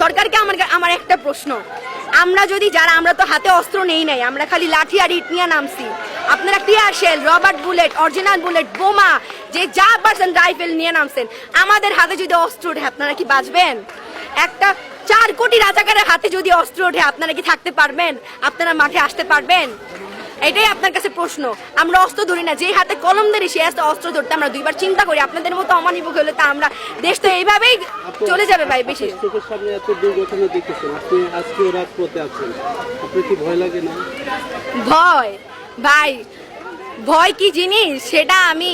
সরকারকে আমার একটা প্রশ্ন, আমরা যদি যারা আমরা তো হাতে অস্ত্র নেই নাই, আমরা খালি লাঠি আর ইট নিয়ে নামছি, আপনারা tear shell, rubber bullet, original bullet, বোমা, যে যা পারছেন রাইফেল নিয়ে নামছেন, আমাদের হাতে যদি অস্ত্র ওঠে আপনারা কি বাঁচবেন? একটা 4 কোটি রাজাকারের হাতে যদি অস্ত্র ওঠে আপনারা কি থাকতে পারবেন? আপনারা মাঠে আসতে পারবেন? এটাই আপনার কাছে প্রশ্ন। আমরা অস্ত্র ধরি না, যে হাতে কলম ধরি সে হাতে অস্ত্র ধরতে আমরা দুইবার চিন্তা করি। আপনাদের মতো অমানিক হলে তা আমরা দেশ তো এইভাবেই চলে যাবে ভাই। বেশি চোখের সামনে এত দুর্ঘটনা দেখতেছেন, আপনি আজকে রাজপথে আছেন, আপনার কি ভয় লাগে না? ভয় ভাই, ভয় কি জিনিস সেটা আমি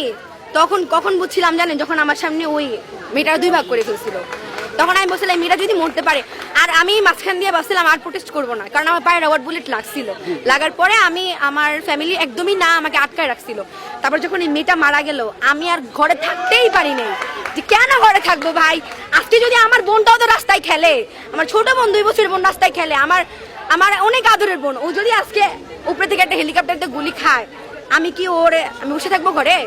কখন বুঝছিলাম জানেন, যখন আমার সামনে ওই মেয়েটা 2 ভাগ করে ফেলছিল, তখন আমি বলছিলাম মেয়েটা যদি মরতে পারে। আর আমি মাঝখান দিয়ে বলছিলাম আর প্রোটেস্ট করবো না, কারণ আমার পায়ে রবার্ট বুলেট লাগছিল। লাগার পরে আমি আমার ফ্যামিলি একদমই না আমাকে আটকায় রাখছিল। তারপর যখন এই মেয়েটা মারা গেল আমি আর ঘরে থাকতেই পারি নাই, যে কেন ঘরে থাকবো ভাই। আজকে যদি আমার বোনটাও তো রাস্তায় খেলে, আমার ছোট বোন 2 বছরের বোন রাস্তায় খেলে, আমার অনেক আদরের বোন, ও যদি আজকে উপরে থেকে একটা হেলিকপ্টারতে গুলি খায়, আমি বসে থাকবো ঘরে?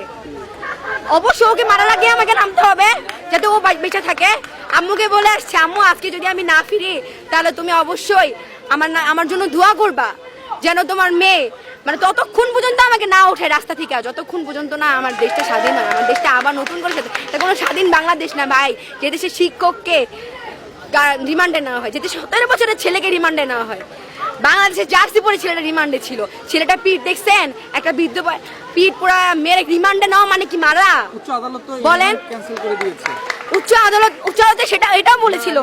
অবশ্যই ওকে মারা লাগিয়ে আমাকে নামতে হবে যাতে ও বেঁচে থাকে। আম্মুকে বলে আসছে, আম্মু আজকে যদি আমি না ফিরি তাহলে তুমি অবশ্যই আমার জন্য দোয়া করবা, যেন তোমার মেয়ে মানে ততক্ষণ পর্যন্ত আমাকে না ওঠে রাস্তা থেকে, যতক্ষণ পর্যন্ত না আমার দেশটা স্বাধীন হয়, আমার দেশটা আবার নতুন করে এটা কোনো স্বাধীন বাংলাদেশ না ভাই, যে দেশে শিক্ষককে রিমান্ডে নেওয়া হয়, যেতে 17 বছরের ছেলেকে রিমান্ডে নেওয়া হয়। বাংলাদেশের জার্সি পরে ছেলেটা রিমান্ডে ছিল, ছেলেটা পিঠ দেখছেন, একটা বৃদ্ধ পিঠ পুরা মেরে রিমান্ডে নেওয়া মানে কি মারা? বলেন, উচ্চ আদালতে সেটা এটাও বলেছিল।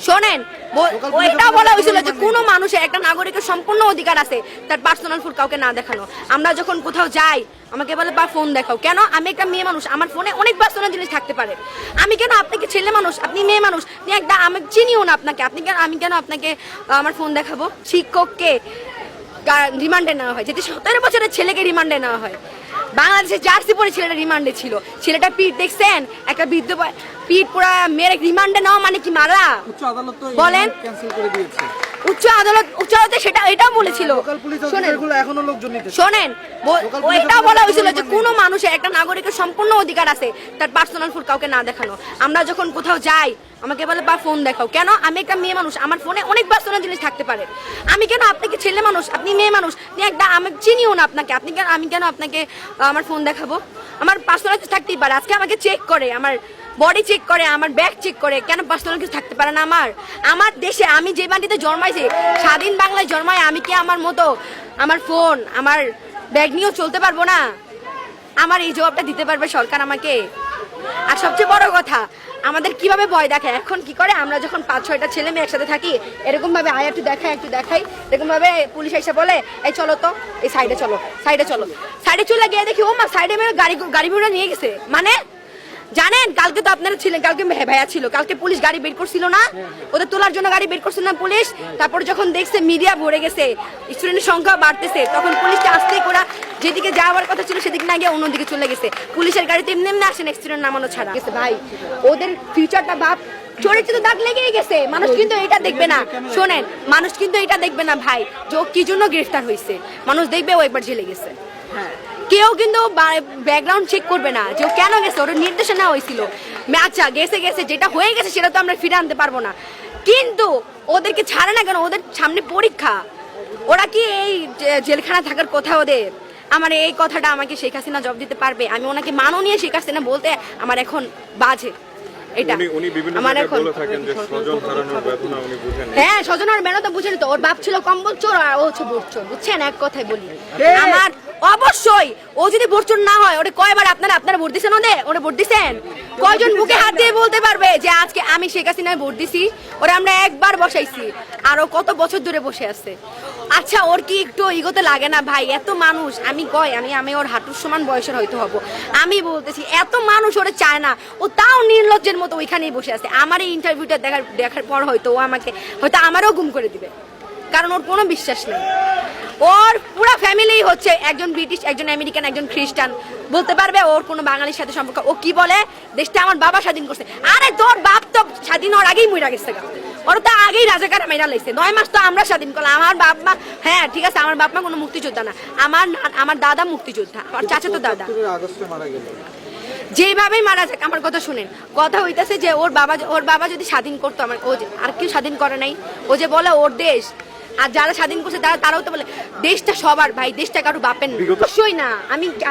শোনেন, এটা বলা হয়েছিল যে কোনো মানুষের, একটা নাগরিকের সম্পূর্ণ অধিকার আছে তার পার্সোনাল ফুল কাউকে না দেখানো। আমরা যখন কোথাও যাই আমাকে বলে বা ফোন দেখাও, কেন? আমি একটা মেয়ে মানুষ, আমার ফোনে অনেক পার্সোনাল জিনিস থাকতে পারে। আমি কেন আপনাকে, ছেলে মানুষ, আপনি মেয়ে মানুষ, আমি চিনিও না আপনাকে, আমি কেন আপনাকে আমার ফোন দেখাবো? শিক্ষককে রিমান্ডে নেওয়া হয়, যেতে 17 বছরের ছেলেকে রিমান্ডে নেওয়া হয়। বাংলাদেশের জার্সি পরে ছেলেটা রিমান্ডে ছিল, ছেলেটা পিঠ দেখছেন, একটা বৃদ্ধ পিঠ পুরা মেরে রিমান্ডে নেওয়া মানে কি মারা? বলেন, উচ্চ আদালতে সেটা এটাও বলেছিল। শোনেন, এটা বলা হয়েছিল যে কোনো মানুষের, একটা নাগরিকের সম্পূর্ণ অধিকার আছে তার পার্সোনাল ফুল কাউকে না দেখানো। আমরা যখন কোথাও যাই আমাকে বলে বা ফোন দেখাও, কেন? আমি একটা মেয়ে মানুষ, আমার ফোনে অনেক পার্সোনাল জিনিস থাকতে পারে। আমি কেন আপনাকে, ছেলে মানুষ, আপনি মেয়ে মানুষ, আমি চিনিও না আপনাকে, আমি কেন আপনাকে আমার ফোন দেখাবো? আমার পার্সোনাল কিছু থাকতেই পারে। আজকে আমাকে চেক করে, আমার বডি চেক করে, আমার ব্যাগ চেক করে, কেন পার্সোনাল কিছু থাকতে পারে না? আমার দেশে, আমি যে মাটিতে জন্মাইছি, স্বাধীন বাংলায় জন্মায়, আমি কি আমার মতো আমার ফোন, আমার ব্যাগ নিয়েও চলতে পারবো না? আমার এই জবাবটা দিতে পারবে সরকার আমাকে? আর সবচেয়ে বড় কথা, আমাদের কিভাবে ভয় দেখায়, এখন কি করে, আমরা যখন 5-6টা ছেলে মেয়ে একসাথে থাকি, এরকম ভাবে একটু দেখাই, এরকম ভাবে পুলিশ এসে বলে এই চলো তো, এই সাইডে চলে গিয়ে দেখি ও মা সাইডে মেরে গাড়ি ঘোড়া নিয়ে গেছে। মানে জানেন, কালকে তো আপনারা ছিলেন, কালকে ভাইয়া ছিল, কালকে পুলিশ গাড়ি বের করছিল না, ওদের তোলার জন্য গাড়ি বের করছিল না পুলিশ। তারপর যখন দেখছে মিডিয়া ভরে গেছে, স্টুডেন্টের সংখ্যা বাড়তেছে, তখন পুলিশটা আস্তে করে যেদিকে যাওয়ার কথা ছিল সেদিকে না গিয়ে অন্যদিকে চলে গেছে। পুলিশের গাড়িতে এমনি আসেন স্টুডেন্ট নামানো ছাড়া গেছে। ভাই, ওদের ফিউচারটা বাপ চরিত্র দাগ লেগেই গেছে। মানুষ কিন্তু এটা দেখবে না, শোনেন, মানুষ কিন্তু এটা দেখবে না ভাই যে ও কি জন্য গ্রেফতার হয়েছে, মানুষ দেখবে ও একবার জেলে গেছে। হ্যাঁ, কেউ কিন্তু ব্যাকগ্রাউন্ড চেক করবে না যে ও কেন গেছে, ওর নির্দেশনা হয়েছিল। আচ্ছা গেছে, যেটা হয়ে গেছে সেটা তো আমরা ফিরে আনতে পারবো না, কিন্তু ওদেরকে ছাড়ে না কেন? ওদের সামনে পরীক্ষা, ওরা কি এই জেলখানা থাকার কথা ওদের? আমার এই কথাটা আমাকে শেখ হাসিনা জবাব দিতে পারবে। আমি ওনাকে মাননীয় শেখ হাসিনা বলতে আমার এখন বাজে। আমার এখন হ্যাঁ, স্বজন আর মেনো তো বুঝেনি তো, ওর বাপ ছিল কম্বল চোর আর ও হচ্ছে বোট চোর, বুঝছেন? এক কথাই বলি, আমার অবশ্যই ও যদি ভোট চোর না হয়, ওটা কয়বার আপনারা ভোট দিচ্ছেন? ওরা ভোট দিচ্ছেন? কয়জন বুকে হাত দিয়ে বলতে পারবে যে আজকে আমি শেখ হাসিনায় ভোট দিছি? ওরা আমরা একবার বসাইছি, আর ও কত বছর ধরে বসে আছে। আচ্ছা, ওর কি একটু ইগোতে লাগে না ভাই? এত মানুষ, আমি ওর হাঁটুর সমান বয়সের হয়তো হব, আমি বলতেছি এত মানুষ ওরা চায় না, ও তাও নির্লজ্জের মতো ওইখানেই বসে আছে। আমার এই ইন্টারভিউটা দেখার পর হয়তো ও হয়তো আমারও গুম করে দিবে, কারণ ওর কোনো বিশ্বাস নেই। ওর পুরো ফ্যামিলি হচ্ছে একজন ব্রিটিশ, একজন আমেরিকান, একজন খ্রিস্টান, বলতে পারবে ওর কোনো বাঙালির সাথে সম্পর্ক। ও কি বলে, দেশটা আমার বাবা স্বাধীন করছে। আরে তোর বাপ তো স্বাধীন হওয়ার আগেই মরে গেছে, ওর তো আগেই রাজাকার মেরা লাইছে। 9 মাস তো আমরা স্বাধীন করলাম। আমার বাপ মা, হ্যাঁ ঠিক আছে, আমার বাপ মা কোনো মুক্তিযোদ্ধা না, আমার দাদা মুক্তিযোদ্ধা, আমার চাচা তো দাদা। যেভাবেই মারা যাক, আমার কথা শুনেন, কথা হইতাছে যে ওর বাবা যদি স্বাধীন করতো, আমার আর কেউ স্বাধীন করে নাই। ও যে বলে ওর দেশ, আর যারা স্বাধীন করছে তারাও তো বলে দেশটা সবার ভাই, দেশটা কারো বাপের না। অবশ্যই না।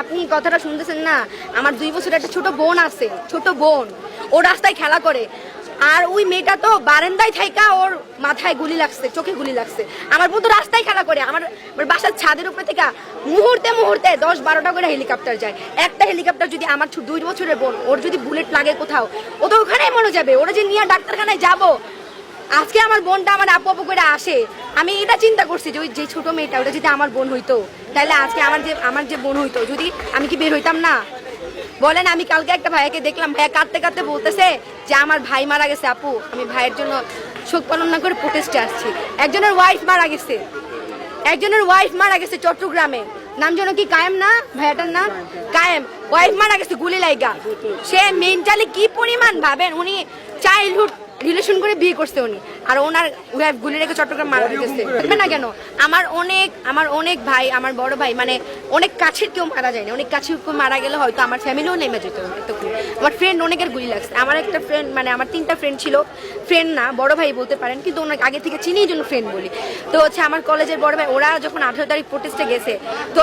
আপনি কথাটা শুনতেছেন না? আমার 2 বছরের একটা ছোট বোন আছে, ছোট বোন, ও রাস্তায় খেলা করে, আর ওই মেয়েটা তো বারান্দায় থাইকা ওর মাথায় গুলি লাগছে, চোখে গুলি লাগছে। আমার বোন তো রাস্তায় খেলা করে, আমার বাসার ছাদের উপরে থেকে মুহূর্তে 10-12টা করে হেলিকপ্টার যায়। একটা হেলিকপ্টার যদি আমার 2 বছরের বোন, ওর যদি বুলেট লাগে কোথাও, ও তো ওখানেই মরে যাবে। ওরা যে নিয়ে ডাক্তারখানায় যাবো, আজকে আমার বোনটা আমার আপু করে আসে, আমি এটা চিন্তা করছি যে ওই যে ছোট মেয়েটা, ওটা যদি আমার বোন হইতো, তাহলে আজকে আমার যে বোন হইতো, যদি আমি কি বের হইতাম না? বলেন। আমি কালকে একটা ভাইয়াকে দেখলাম, ভাইয়া কাঁদতে কাঁদতে বলতেছে যে আমার ভাই মারা গেছে আপু, আমি ভাইয়ের জন্য শোক পালন না করে প্রোটেস্টে আসছি। একজনের ওয়াইফ মারা গেছে চট্টগ্রামে, নাম যেন কি কায়েম না, ভাইয়াটার নাম কায়েম। ওয়াইফ মারা গেছে গুলি লাইগা। সে মেন্টালি কি পরিমাণ ভাবেন, উনি চাইল্ডহুড রিলেশন করে বিয়ে করছে উনি, আর ওনার ওয়াইফ গুলি রেখে চট্টগ্রাম মারা গেছে। দেখবেন না কেন? আমার অনেক ভাই, আমার বড় ভাই, মানে অনেক কাছের কেউ মারা যায় না। অনেক কাছের কেউ মারা গেলে হয়তো আমার ফ্যামিলিও নেমে যেত। আমার ফ্রেন্ড অনেকের গুলি লাগছে। আমার একটা ফ্রেন্ড, মানে আমার 3টা ফ্রেন্ড ছিল, ফ্রেন্ড না বড় ভাই বলতে পারেন, কিন্তু ওনার আগে থেকে চিনি জন্য ফ্রেন্ড বলি। তো আমার কলেজের বড় ভাই, ওরা যখন 18 তারিখ প্রোটেস্টে গেছে, তো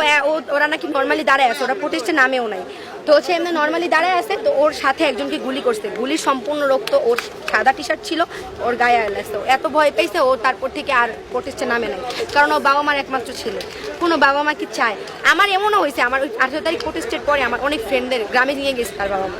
ওরা নাকি নর্মালি দাঁড়ায় আছে, ওরা প্রোটেস্টে নামেও নাই। তো এমনি নর্মালি দাঁড়ায় আছে, তো ওর সাথে একজনকে গুলি করছে, গুলির সম্পূর্ণ রক্ত, ওর সাদা টি শার্ট ছিল, ওর গায়ে লাগছে। এত ভয় পেয়েছে ও, তারপর থেকে আর প্রোটেস্টে নামে নাই, কারণ ও বাবা মার একমাত্র ছেলে। কোনো বাবা মা কি চায়? আমার এমনও হয়েছে, আমার ওই 18 তারিখ প্রোটেস্টের পরে আমার অনেক ফ্রেন্ডদের গ্রামে নিয়ে গেছে তার বাবা মা।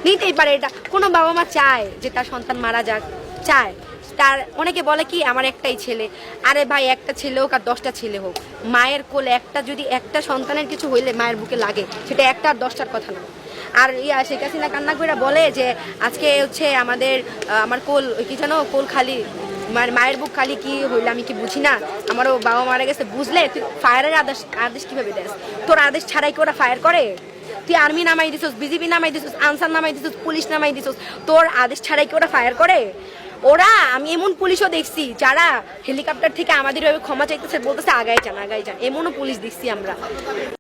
নিতেই পারে এটা, কোনো বাবা মা চায় যে তার সন্তান মারা যাক? চায়। তার অনেকে বলে কি আমার একটাই ছেলে, আরে ভাই একটা ছেলে হোক আর 10টা ছেলে হোক, মায়ের কোলে যদি একটা সন্তানের কিছু হইলে মায়ের বুকে লাগে, সেটা একটা আর 10টার কথা না। আর শেখ হাসিনা কান্না করে বলে যে আজকে আমার কোল কি জানো, কোল খালি, মায়ের বুক খালি, কি হইলে আমি কি বুঝি না? আমারও বাবা মারা গেছে, বুঝলে তুই ফায়ারের আদেশ কিভাবে দেস? তোর আদেশ ছাড়াই কি ওরা ফায়ার করে? তুই আর্মি নামাই দিছিস, বিজেপি নামাই দিছিস, আনসার নামাই দিছিস, পুলিশ নামাই দিছিস, তোর আদেশ ছাড়াই কি ওরা ফায়ার করে? আমি এমন পুলিশও দেখছি যারা হেলিকপ্টার থেকে আমাদের ক্ষমা চাইতেছে, বলতেছে আগাই যান। এমনও পুলিশ দেখছি আমরা।